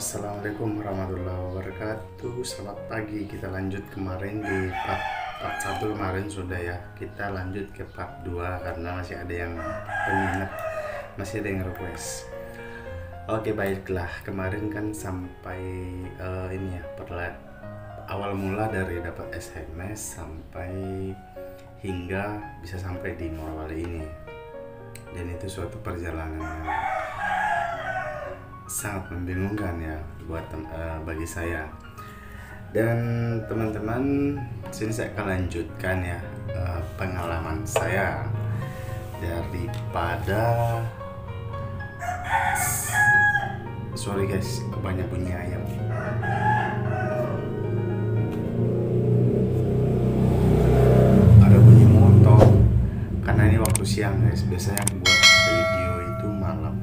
Assalamualaikum warahmatullahi wabarakatuh. Selamat pagi. Kita lanjut kemarin di part 1 kemarin sudah ya. Kita lanjut ke part 2 karena masih ada yang peminat, masih ada yang request. Oke, baiklah. Kemarin kan sampai ini ya, awal mula dari dapat SMS sampai hingga bisa sampai di Morowali ini. Dan itu suatu perjalanan yang sangat membingungkan ya buat bagi saya dan teman-teman. Sini saya akan lanjutkan ya pengalaman saya daripada sorry guys, banyak bunyi ayam. Ada bunyi motor karena ini waktu siang guys. Biasanya buat video itu malam,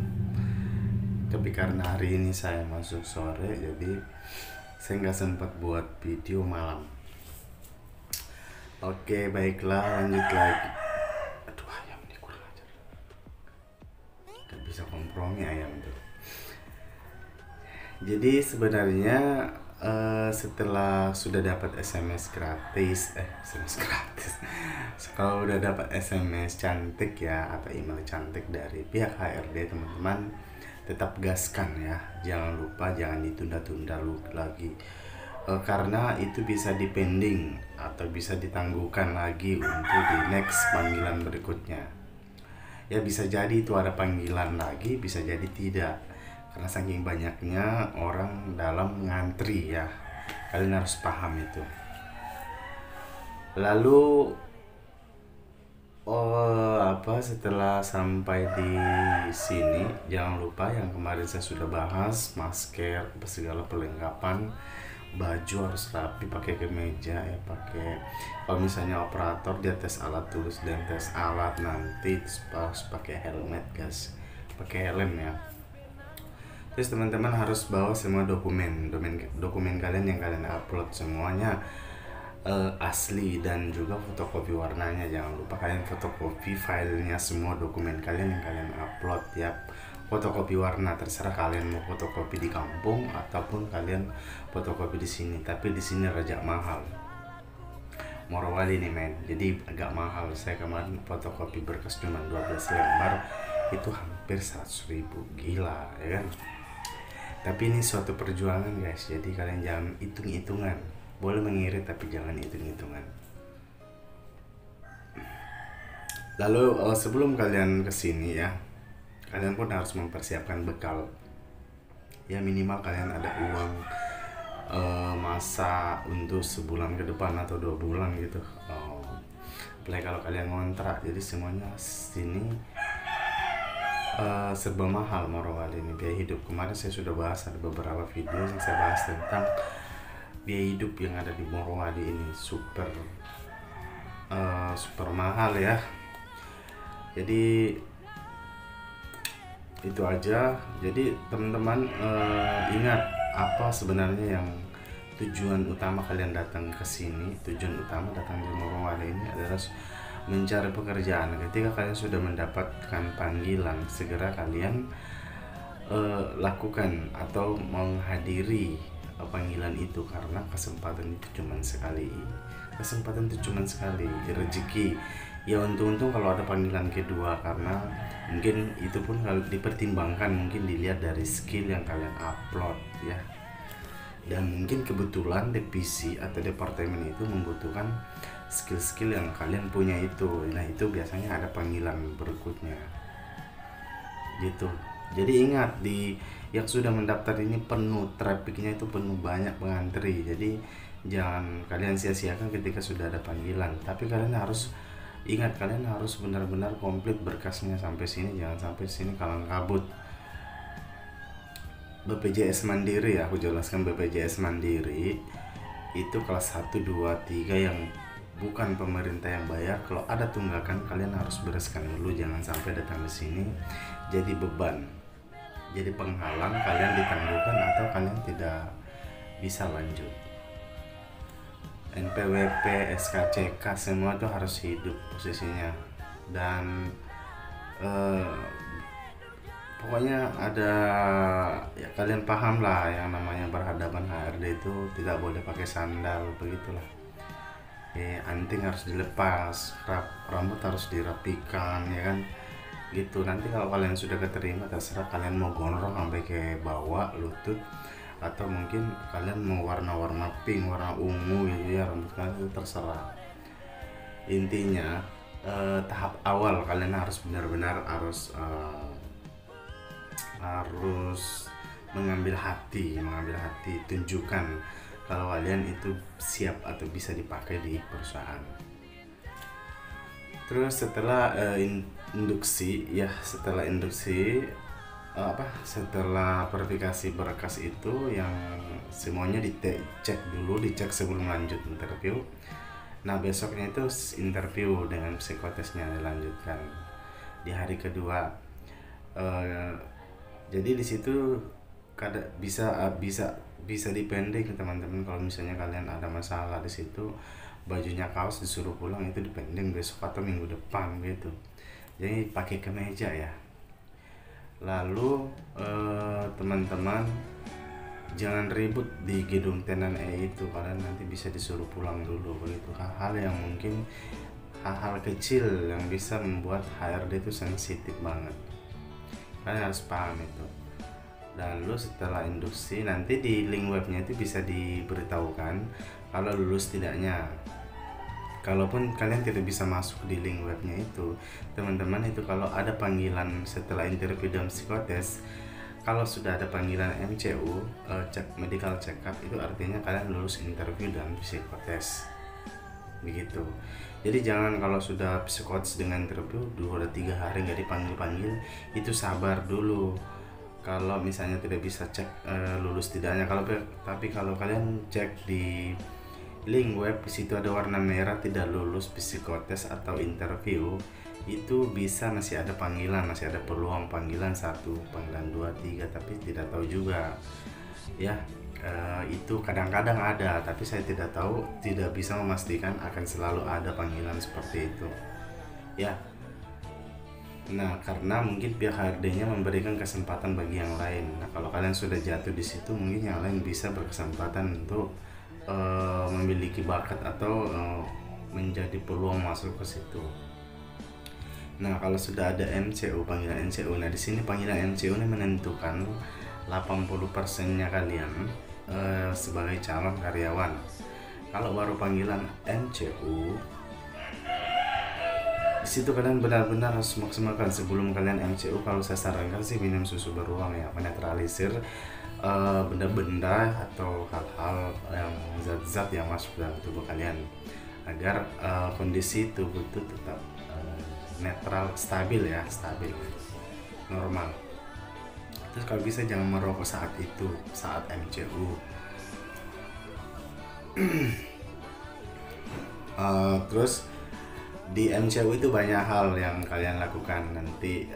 tapi karena hari ini saya masuk sore, jadi saya nggak sempat buat video malam. Oke, baiklah, lanjut lagi. Aduh, ayam ini kurang ajar, nggak bisa kompromi ayam tuh. Jadi sebenarnya setelah sudah dapat SMS gratis, kalau udah dapat SMS cantik ya atau email cantik dari pihak HRD, teman-teman tetap gaskan ya, jangan lupa, jangan ditunda-tunda lagi karena itu bisa dipending atau bisa ditangguhkan lagi untuk di next panggilan berikutnya ya. Bisa jadi itu ada panggilan lagi, bisa jadi tidak, karena saking banyaknya orang dalam ngantri ya, kalian harus paham itu. Lalu setelah sampai di sini, jangan lupa yang kemarin saya sudah bahas, masker, segala perlengkapan, baju harus rapi, pakai kemeja ya, pakai, kalau misalnya operator dia tes alat tulis dan tes alat, nanti pas pakai helmet guys, pakai helm ya. Terus teman-teman harus bawa semua dokumen kalian yang kalian upload, semuanya asli dan juga fotokopi warnanya. Jangan lupa kalian fotokopi filenya, semua dokumen kalian yang kalian upload ya, fotokopi warna. Terserah kalian mau fotokopi di kampung ataupun kalian fotokopi di sini, tapi di sini rada mahal. Morowali nih men, jadi agak mahal. Saya kemarin fotokopi berkas cuma 12 lembar itu hampir 100.000, gila ya kan. Tapi ini suatu perjuangan guys, jadi kalian jangan hitung-hitungan. Boleh mengirit tapi jangan hitung-hitungan. Lalu sebelum kalian kesini ya, kalian pun harus mempersiapkan bekal ya, minimal kalian ada uang masa untuk sebulan ke depan atau 2 bulan gitu. Apalagi kalau kalian ngontrak, jadi semuanya sini serba mahal. Morowali ini biaya hidup, kemarin saya sudah bahas, ada beberapa video yang saya bahas tentang biaya hidup yang ada di Morowali ini super mahal ya. Jadi itu aja. Jadi teman-teman ingat apa sebenarnya yang tujuan utama kalian datang ke sini. Tujuan utama datang di Morowali ini adalah mencari pekerjaan. Ketika kalian sudah mendapatkan panggilan, segera kalian lakukan atau menghadiri panggilan itu, karena kesempatan itu cuma sekali. Rezeki ya, untung kalau ada panggilan kedua, karena mungkin itu pun kalau dipertimbangkan, mungkin dilihat dari skill yang kalian upload ya, dan mungkin kebetulan divisi atau departemen itu membutuhkan skill-skill yang kalian punya itu. Nah itu biasanya ada panggilan berikutnya gitu. Jadi ingat, di yang sudah mendaftar ini penuh, trafficnya itu penuh, banyak pengantri. Jadi jangan kalian sia-siakan ketika sudah ada panggilan. Tapi kalian harus ingat, kalian harus benar-benar komplit berkasnya sampai sini, jangan sampai sini kalang kabut. BPJS Mandiri ya, aku jelaskan. BPJS Mandiri itu kelas 1, 2, 3 yang bukan pemerintah yang bayar. Kalau ada tunggakan, kalian harus bereskan dulu, jangan sampai datang ke sini jadi beban, jadi penghalang kalian ditangguhkan atau kalian tidak bisa lanjut. NPWP, SKCK semua itu harus hidup posisinya. Dan pokoknya ada, ya kalian paham lah yang namanya berhadapan HRD itu tidak boleh pakai sandal begitulah. Anting harus dilepas, rambut harus dirapikan ya kan gitu. Nanti kalau kalian sudah keterima, terserah kalian mau gondrong sampai ke bawah lutut, atau mungkin kalian mau warna-warna pink, warna ungu gitu ya rambut kalian, itu terserah. Intinya tahap awal kalian harus benar-benar harus mengambil hati, tunjukkan kalau kalian itu siap atau bisa dipakai di perusahaan. Terus setelah induksi ya, setelah verifikasi berkas itu yang semuanya dicek sebelum lanjut interview. Nah besoknya itu interview dengan psikotesnya dilanjutkan di hari kedua. Jadi di situ bisa dipending teman-teman. Kalau misalnya kalian ada masalah di situ, bajunya kaos disuruh pulang itu dipending besok atau minggu depan gitu. Jadi pakai kemeja ya. Lalu teman-teman jangan ribut di gedung tenan itu, kalian nanti bisa disuruh pulang dulu begitu. Hal-hal yang mungkin hal-hal kecil yang bisa membuat HRD itu sensitif banget, kalian harus paham itu. Lalu setelah induksi nanti di link webnya itu bisa diberitahukan kalau lulus tidaknya. Kalaupun kalian tidak bisa masuk di link webnya itu, teman-teman itu kalau ada panggilan setelah interview dan psikotes, kalau sudah ada panggilan MCU, medical check up, itu artinya kalian lulus interview dan psikotes begitu. Jadi jangan kalau sudah psikotes dengan interview 2-3 hari nggak dipanggil, itu sabar dulu. Kalau misalnya tidak bisa cek lulus tidaknya, tapi kalau kalian cek di link web, di situ ada warna merah tidak lulus psikotes atau interview, itu bisa masih ada panggilan, masih ada peluang panggilan 1, panggilan 2, 3, tapi tidak tahu juga ya. Itu kadang-kadang ada, tapi saya tidak bisa memastikan akan selalu ada panggilan seperti itu ya. Nah karena mungkin pihak HRD-nya memberikan kesempatan bagi yang lain. Nah kalau kalian sudah jatuh di situ, mungkin yang lain bisa berkesempatan untuk memiliki bakat atau menjadi peluang masuk ke situ. Nah kalau sudah ada MCU, panggilan MCU, nah di sini panggilan MCU ini menentukan 80%-nya kalian sebagai calon karyawan. Kalau baru panggilan MCU, di situ kalian benar-benar harus maksimalkan sebelum kalian MCU. Kalau saya sarankan sih minum susu beruang ya, menetralisir benda-benda atau hal-hal yang zat-zat yang masuk dalam tubuh kalian agar kondisi tubuh itu tetap netral, stabil, normal. Terus kalau bisa jangan merokok saat MCU. Terus di MCU itu banyak hal yang kalian lakukan nanti.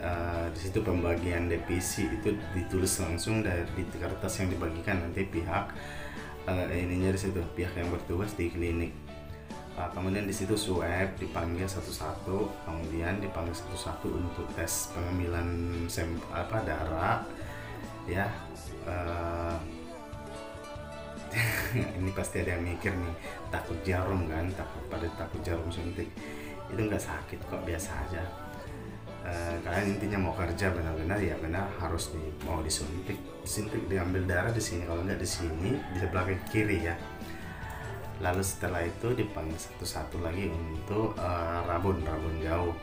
Di situ pembagian divisi itu ditulis langsung di kertas yang dibagikan nanti pihak ininya di situ, pihak yang bertugas di klinik. Kemudian di situ swab dipanggil satu-satu, kemudian dipanggil satu-satu untuk tes pengambilan darah ya. Ini pasti ada yang mikir nih, takut jarum kan, takut jarum suntik. Itu nggak sakit kok, biasa aja. Kalian intinya mau kerja benar-benar ya benar harus mau disuntik diambil darah di sini, kalau nggak di sini di sebelah kiri ya. Lalu setelah itu dipanggil satu-satu lagi untuk rabun jauh,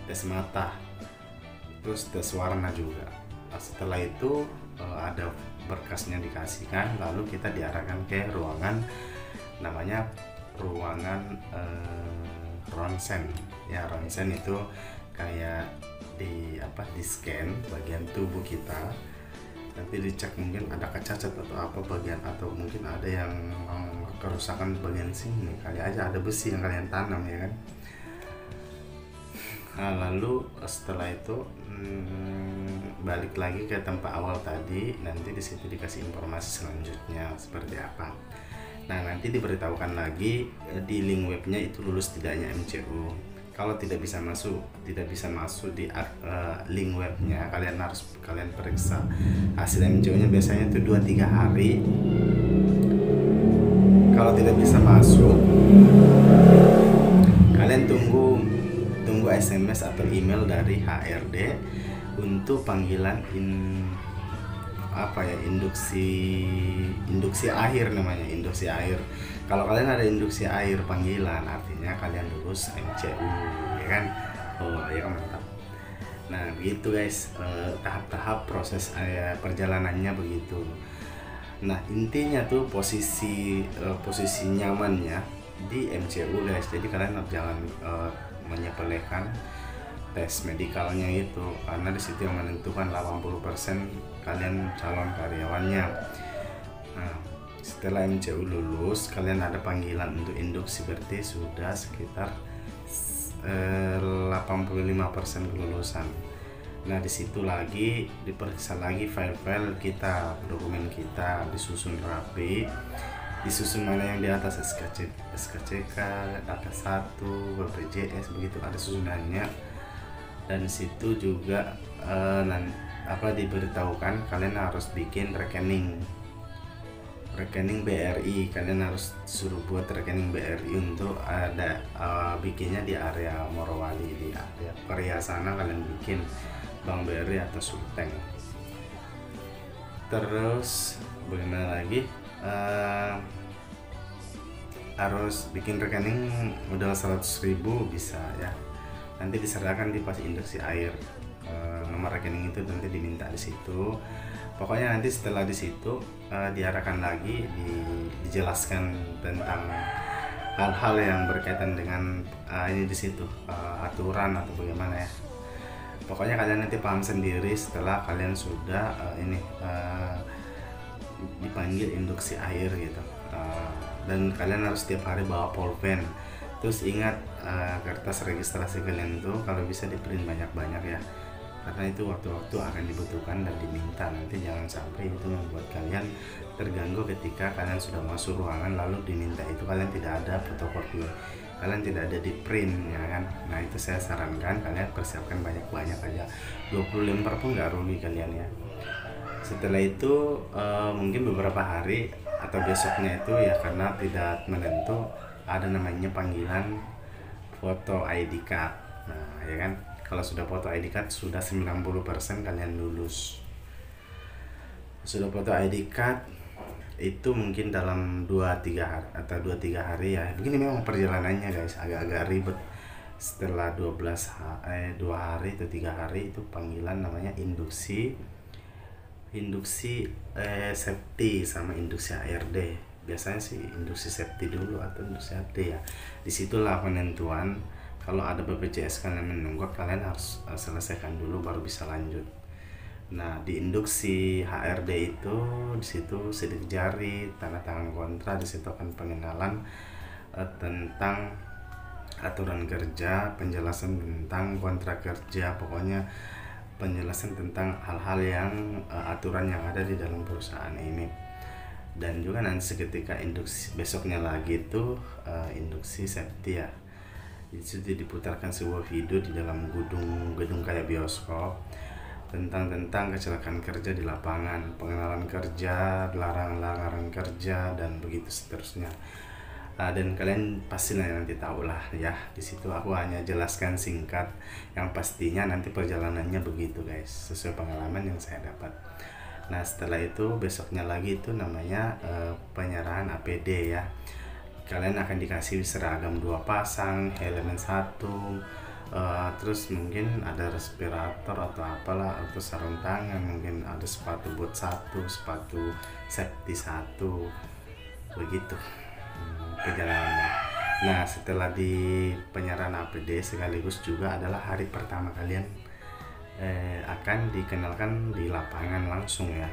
tes mata, terus tes warna juga. Setelah itu ada berkasnya dikasihkan, lalu kita diarahkan ke ruangan, namanya ruangan ronsen ya. Ronsen itu kayak di scan bagian tubuh kita, nanti dicek mungkin ada kecacat atau apa bagian, atau mungkin ada yang kerusakan bagian sini, kali aja ada besi yang kalian tanam ya kan. Nah, lalu setelah itu balik lagi ke tempat awal tadi, nanti di situ dikasih informasi selanjutnya seperti apa. Nah nanti diberitahukan lagi di link webnya itu lulus tidaknya MCU. kalau tidak bisa masuk di link webnya, kalian periksa hasil MCO-nya. Biasanya itu 2-3 hari. Kalau tidak bisa masuk, kalian tunggu SMS atau email dari HRD untuk panggilan induksi akhir namanya, induksi akhir. Kalau kalian ada induksi akhir panggilan, artinya kalian lulus MCU, ya kan? Oh ya, mantap. Nah begitu guys, tahap-tahap proses perjalanannya begitu. Nah intinya tuh posisi nyamannya di MCU guys. Jadi kalian jangan menyepelekan tes medikalnya itu, karena disitu yang menentukan 80% kalian calon karyawannya. Nah setelah MCU lulus, kalian ada panggilan untuk induksi, berarti sudah sekitar 85% kelulusan. Nah disitu lagi diperiksa lagi file-file kita, dokumen kita, disusun rapi, disusun mana yang di atas SKCK, AK1, BPJS, begitu ada susunannya. Dan situ juga diberitahukan kalian harus bikin rekening BRI. Kalian harus suruh buat rekening BRI untuk ada bikinnya di area Morowali, di area Korea sana kalian bikin Bank BRI atau Sulteng. Terus bagaimana lagi, harus bikin rekening modal 100.000 bisa ya, nanti diserahkan di pas induksi air. Nomor rekening itu nanti diminta di situ. Pokoknya nanti setelah di situ diarahkan lagi, dijelaskan tentang hal-hal yang berkaitan dengan ini di situ, aturan atau bagaimana ya. Pokoknya kalian nanti paham sendiri setelah kalian sudah dipanggil induksi air gitu. Dan kalian harus setiap hari bawa pulpen. Terus ingat, kertas registrasi kalian tuh kalau bisa di print banyak-banyak ya, karena itu waktu-waktu akan dibutuhkan dan diminta. Nanti jangan sampai itu membuat kalian terganggu ketika kalian sudah masuk ruangan lalu diminta itu kalian tidak ada fotokopi, kalian tidak ada di print ya kan. Nah itu saya sarankan kalian persiapkan banyak-banyak aja, 20 lembar pun nggak rugi kalian ya. Setelah itu mungkin beberapa hari atau besoknya itu ya, karena tidak menentu, ada namanya panggilan foto ID card. Nah ya kan, kalau sudah foto ID card sudah 90% kalian lulus. Sudah foto ID card itu mungkin dalam 2-3 hari atau 2-3 hari ya. Begini memang perjalanannya guys, agak-agak ribet. Setelah 2 hari atau 3 hari itu panggilan namanya induksi safety sama induksi ARD. Biasanya sih induksi safety dulu atau induksi ARD ya. Disitulah penentuan. Kalau ada BPJS kalian menunggak, kalian harus selesaikan dulu baru bisa lanjut. Nah di induksi HRD itu disitu sidik jari, tanda tangan kontrak, disitu akan pengenalan tentang aturan kerja, penjelasan tentang kontrak kerja, pokoknya penjelasan tentang hal-hal yang aturan yang ada di dalam perusahaan ini. Dan juga nanti seketika induksi besoknya lagi itu induksi safety ya. Di situ diputarkan sebuah video di dalam gedung kayak bioskop tentang kecelakaan kerja di lapangan, pengenalan kerja, larangan kerja, dan begitu seterusnya. Dan kalian pasti nanti tahu lah ya. Di situ aku hanya jelaskan singkat, yang pastinya nanti perjalanannya begitu guys, sesuai pengalaman yang saya dapat. Nah setelah itu besoknya lagi itu namanya penyerahan APD ya. Kalian akan dikasih seragam 2 pasang, helm 1, terus mungkin ada respirator atau apalah, atau sarung tangan, mungkin ada sepatu bot 1, sepatu safety 1, begitu perjalanannya. Nah setelah di penyerahan APD sekaligus juga adalah hari pertama kalian akan dikenalkan di lapangan langsung ya,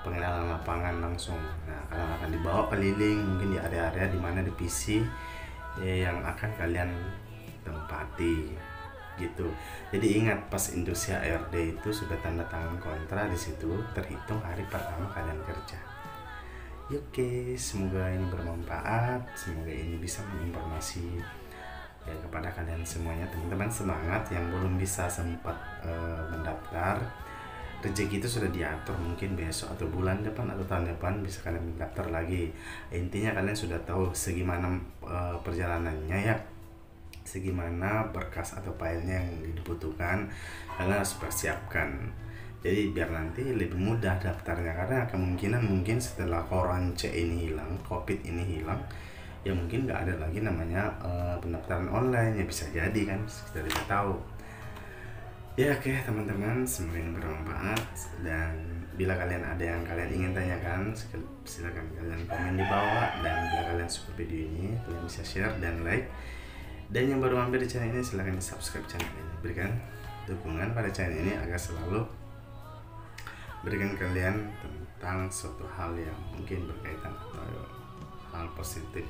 pengenalan lapangan langsung. Nah kalian akan dibawa keliling mungkin di area-area di mana di PC yang akan kalian tempati gitu. Jadi ingat, pas induksi ARD itu sudah tanda tangan kontrak, di situ terhitung hari pertama kalian kerja. Oke, semoga ini bermanfaat, semoga ini bisa menginformasi Ya, kepada kalian semuanya teman-teman, semangat yang belum bisa sempat mendaftar. Rezeki itu sudah diatur, mungkin besok atau bulan depan atau tahun depan bisa kalian mendaftar lagi. Intinya kalian sudah tahu segimana perjalanannya ya, segimana berkas atau filenya yang dibutuhkan, kalian harus persiapkan. Jadi biar nanti lebih mudah daftarnya, karena kemungkinan mungkin setelah koronce ini hilang, covid ini hilang, ya mungkin nggak ada lagi namanya pendaftaran online, ya bisa jadi kan, kita tidak tahu. Ya oke teman-teman, semoga ini bermanfaat, dan bila kalian ada yang kalian ingin tanyakan, silakan kalian komen di bawah, dan bila kalian suka video ini kalian bisa share dan like. Dan yang baru mampir di channel ini silahkan di subscribe channel ini, berikan dukungan pada channel ini agar selalu berikan kalian tentang suatu hal yang mungkin berkaitan atau hal positif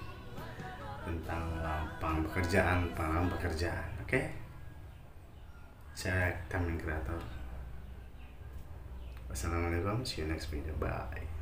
tentang lapangan pekerjaan. Oke? Saya Tamin Kreator. Wassalamualaikum, see you next video, bye.